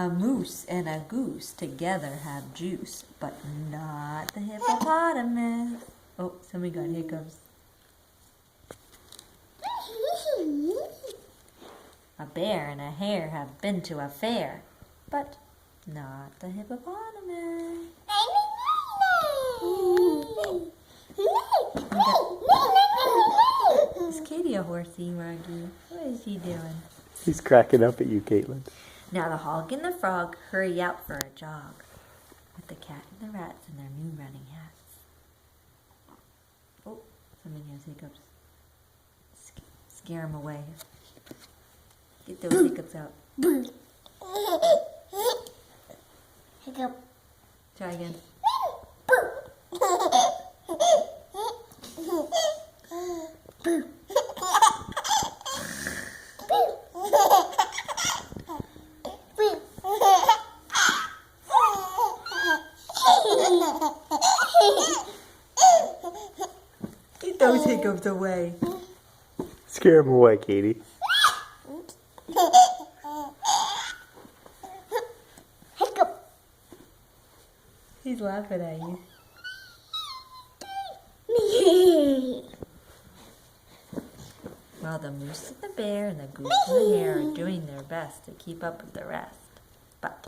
A moose and a goose together have juice, but not the hippopotamus. Oh, somebody got hiccups. A bear and a hare have been to a fair, but not the hippopotamus. Is Katie a horsey, Margie? What is he doing? He's cracking up at you, Caitlin. Now the hog and the frog hurry out for a jog, with the cat and the rats in their new running hats. Oh, somebody has hiccups. Scare him away. Get those hiccups out. Hiccup. Try again. Get those hiccups away. Scare him away, Katie. Hiccup. He's laughing at you. Well, the moose and the bear and the goose and the hare are doing their best to keep up with the rest. But